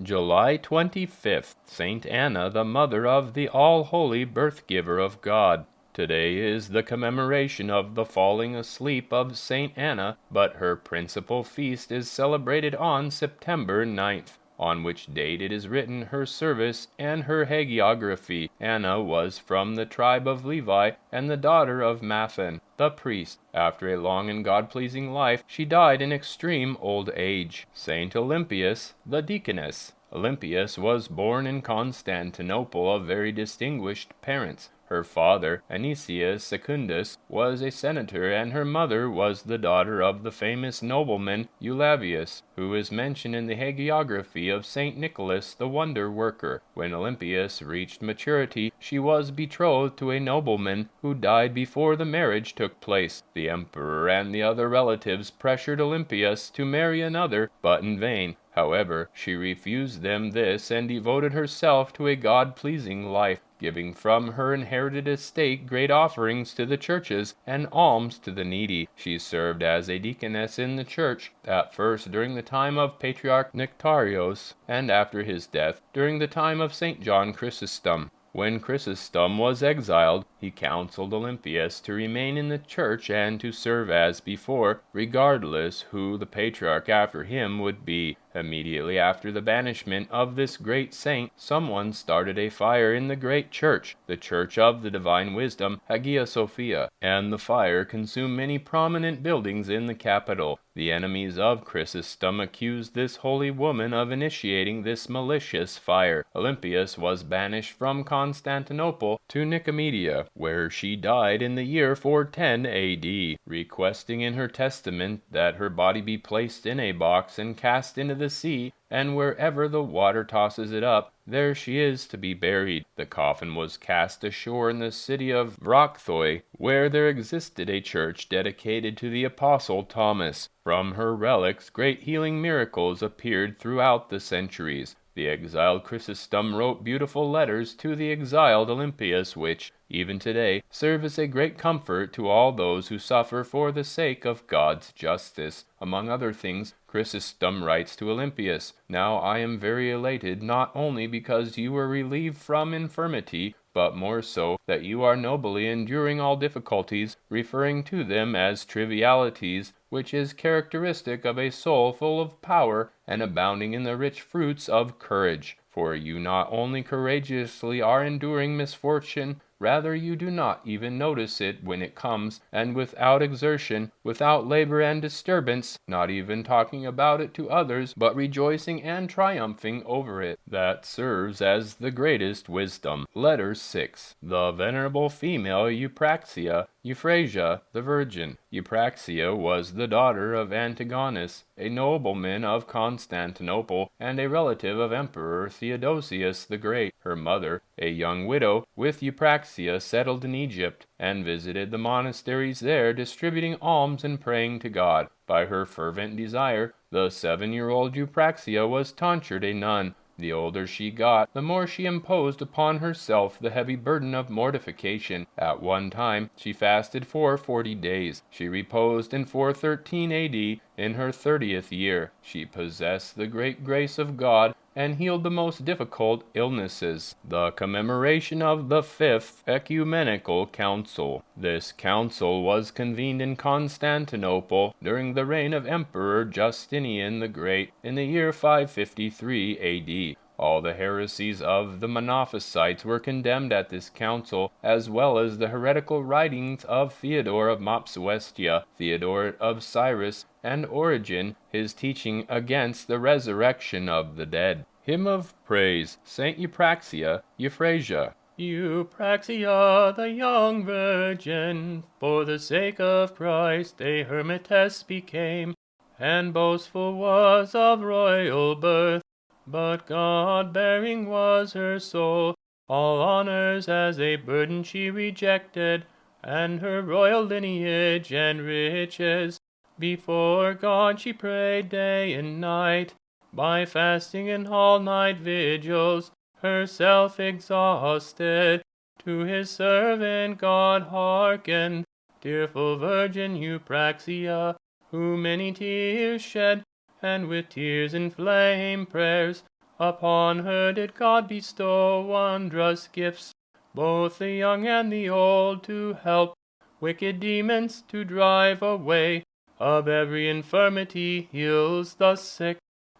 July 25th, Saint Anna, the mother of the all-holy birth-giver of God. Today is the commemoration of the falling asleep of Saint Anna, but her principal feast is celebrated on September 9th, on which date it is written her service and her hagiography. Anna was from the tribe of Levi, and the daughter of Mathan, the priest. After a long and God-pleasing life, she died in extreme old age. Saint Olympias, the deaconess. Olympias was born in Constantinople of very distinguished parents. Her father, Anicius Secundus, was a senator, and her mother was the daughter of the famous nobleman Eulabius, who is mentioned in the hagiography of St. Nicholas the Wonder Worker. When Olympias reached maturity, she was betrothed to a nobleman who died before the marriage took place. The emperor and the other relatives pressured Olympias to marry another, but in vain. However, she refused them this and devoted herself to a God-pleasing life, giving from her inherited estate great offerings to the churches and alms to the needy. She served as a deaconess in the church, at first during the time of Patriarch Nectarios, and after his death, during the time of St. John Chrysostom. When Chrysostom was exiled, he counseled Olympias to remain in the church and to serve as before, regardless who the patriarch after him would be. Immediately after the banishment of this great saint, someone started a fire in the great church, the Church of the Divine Wisdom, Hagia Sophia, and the fire consumed many prominent buildings in the capital. The enemies of Chrysostom accused this holy woman of initiating this malicious fire. Olympias was banished from Constantinople to Nicomedia, where she died in the year 410 A.D., requesting in her testament that her body be placed in a box and cast into the sea, and wherever the water tosses it up, there she is to be buried. The coffin was cast ashore in the city of Vrocthoi, where there existed a church dedicated to the Apostle Thomas. From her relics, great healing miracles appeared throughout the centuries. The exiled Chrysostom wrote beautiful letters to the exiled Olympias, which, even today, serve as a great comfort to all those who suffer for the sake of God's justice. Among other things, Chrysostom writes to Olympias, "Now I am very elated, not only because you were relieved from infirmity, but more so that you are nobly enduring all difficulties, referring to them as trivialities, which is characteristic of a soul full of power and abounding in the rich fruits of courage. For you not only courageously are enduring misfortune, rather you do not even notice it when it comes, and without exertion, without labor and disturbance, not even talking about it to others, but rejoicing and triumphing over it. That serves as the greatest wisdom." Letter 6. The venerable female EUPRAXIA, EUPHRASIA, the Virgin. EUPRAXIA was the daughter of Antigonus, a nobleman of Constantinople, and a relative of Emperor Theodosius the Great. Her mother, a young widow, with EUPRAXIA settled in Egypt, and visited the monasteries there, distributing alms and praying to God. By her fervent desire, the 7-year-old EUPRAXIA was tonsured a nun. The older she got, the more she imposed upon herself the heavy burden of mortification. At one time, she fasted for 40 days. She reposed in 413 A.D. in her 30th year. She possessed the great grace of God and healed the most difficult illnesses. The commemoration of the 5th Ecumenical Council. This council was convened in Constantinople during the reign of Emperor Justinian the Great in the year 553 A.D. All the heresies of the Monophysites were condemned at this council, as well as the heretical writings of Theodore of Mopsuestia, Theodore of Cyrus, and Origen, his teaching against the resurrection of the dead. Hymn of Praise, Saint EUPRAXIA, EUPHRASIA. EUPRAXIA, the young virgin, for the sake of Christ a hermitess became, and boastful was of royal birth. But God-bearing was her soul, all honors as a burden she rejected, and her royal lineage and riches. Before God she prayed day and night, by fasting and all-night vigils, herself exhausted. To his servant God hearkened, tearful Virgin EUPRAXIA, who many tears shed, and with tears inflamed prayers Upon her did God bestow wondrous gifts, both the young and the old, to help wicked demons to drive away. Of every infirmity heals the sick.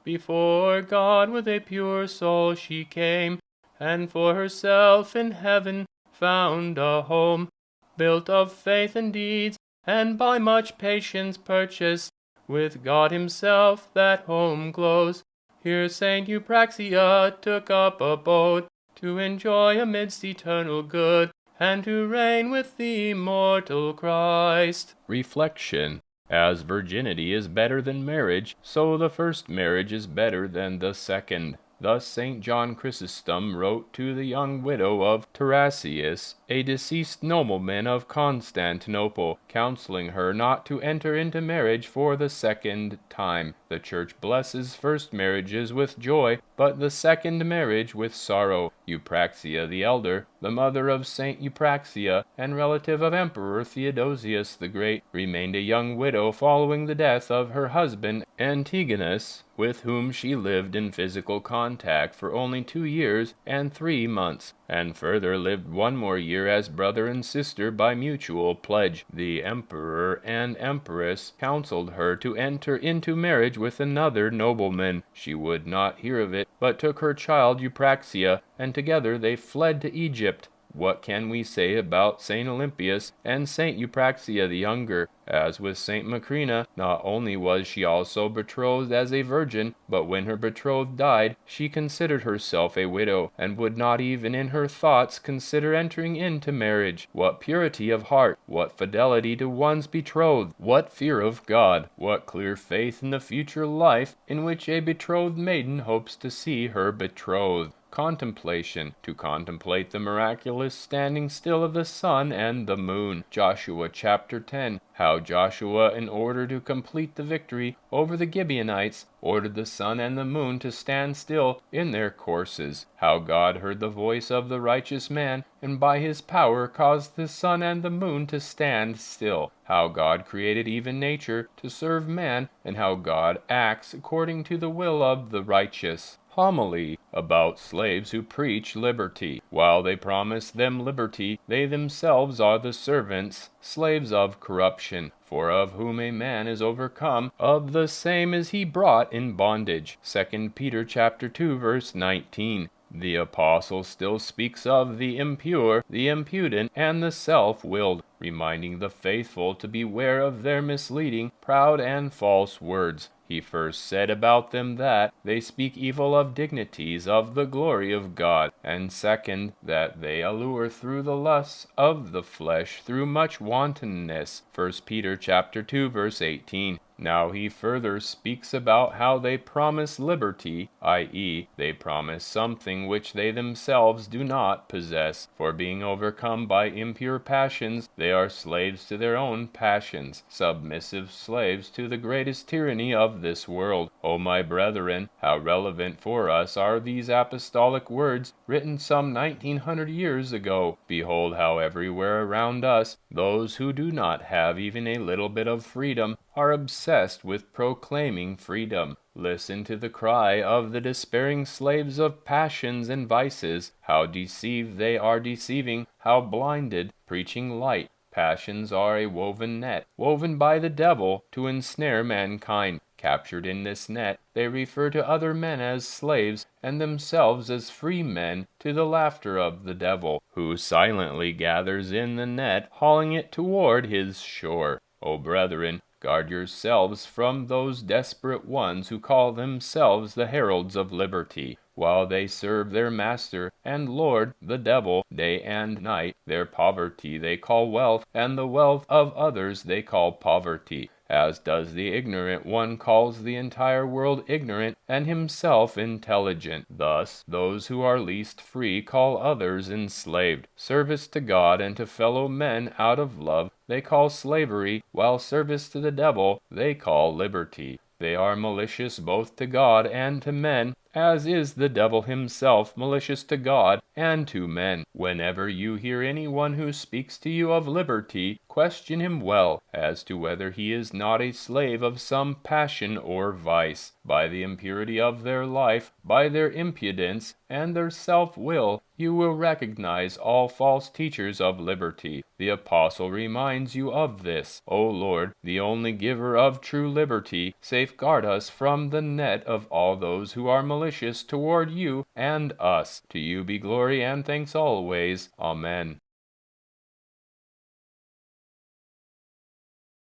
Before God with a pure soul she came, and for herself in heaven found a home, built of faith and deeds, and by much patience purchased. With God himself that home glows. Here Saint EUPRAXIA took up abode, to enjoy amidst eternal good, and to reign with the immortal Christ. Reflection. As virginity is better than marriage, so the first marriage is better than the second. Thus St. John Chrysostom wrote to the young widow of Tarasius, a deceased nobleman of Constantinople, counseling her not to enter into marriage for the second time. The Church blesses first marriages with joy, but the second marriage with sorrow. EUPRAXIA the elder, the mother of St. EUPRAXIA and relative of Emperor Theodosius the Great, remained a young widow following the death of her husband Antigonus, with whom she lived in physical contact for only 2 years and 3 months, and further lived 1 more year as brother and sister by mutual pledge. The emperor and empress counseled her to enter into marriage with another nobleman. She would not hear of it, but took her child EUPRAXIA, and together they fled to Egypt. What can we say about St. Olympias and St. EUPRAXIA the younger? As with St. Macrina, not only was she also betrothed as a virgin, but when her betrothed died, she considered herself a widow, and would not even in her thoughts consider entering into marriage. What purity of heart, what fidelity to one's betrothed, what fear of God, what clear faith in the future life in which a betrothed maiden hopes to see her betrothed. Contemplation, to contemplate the miraculous standing still of the sun and the moon. Joshua chapter 10. How Joshua, in order to complete the victory over the Gibeonites, ordered the sun and the moon to stand still in their courses. How God heard the voice of the righteous man, and by his power caused the sun and the moon to stand still. How God created even nature to serve man, and how God acts according to the will of the righteous. Homily about slaves who preach liberty. While they promise them liberty, they themselves are the servants, slaves of corruption. For of whom a man is overcome, of the same is he brought in bondage. 2 Peter chapter 2, verse 19. The apostle still speaks of the impure, the impudent, and the self-willed, reminding the faithful to beware of their misleading, proud, and false words. He first said about them that they speak evil of dignities of the glory of God, and second, that they allure through the lusts of the flesh through much wantonness. 1 Peter chapter 2, verse 18. Now he further speaks about how they promise liberty, i.e., they promise something which they themselves do not possess, for being overcome by impure passions, they are slaves to their own passions, submissive slaves to the greatest tyranny of this world. O my brethren, how relevant for us are these apostolic words written some 1900 years ago. Behold how everywhere around us, those who do not have even a little bit of freedom are obsessed with proclaiming freedom. Listen to the cry of the despairing slaves of passions and vices, how deceived they are deceiving, how blinded, preaching light. Passions are a woven net, woven by the devil to ensnare mankind. Captured in this net, they refer to other men as slaves, and themselves as free men, to the laughter of the devil, who silently gathers in the net, hauling it toward his shore. O brethren, guard yourselves from those desperate ones who call themselves the heralds of liberty. While they serve their master and lord, the devil, day and night, their poverty they call wealth, and the wealth of others they call poverty. As does the ignorant one calls the entire world ignorant, and himself intelligent. Thus, those who are least free call others enslaved. Service to God and to fellow men out of love they call slavery, while service to the devil they call liberty. They are malicious both to God and to men, as is the devil himself malicious to God and to men. Whenever you hear anyone who speaks to you of liberty, question him well as to whether he is not a slave of some passion or vice. By the impurity of their life, by their impudence, and their self-will, you will recognize all false teachers of liberty. The apostle reminds you of this. O Lord, the only giver of true liberty, safeguard us from the net of all those who are malicious toward you and us. To you be glory and thanks always. Amen.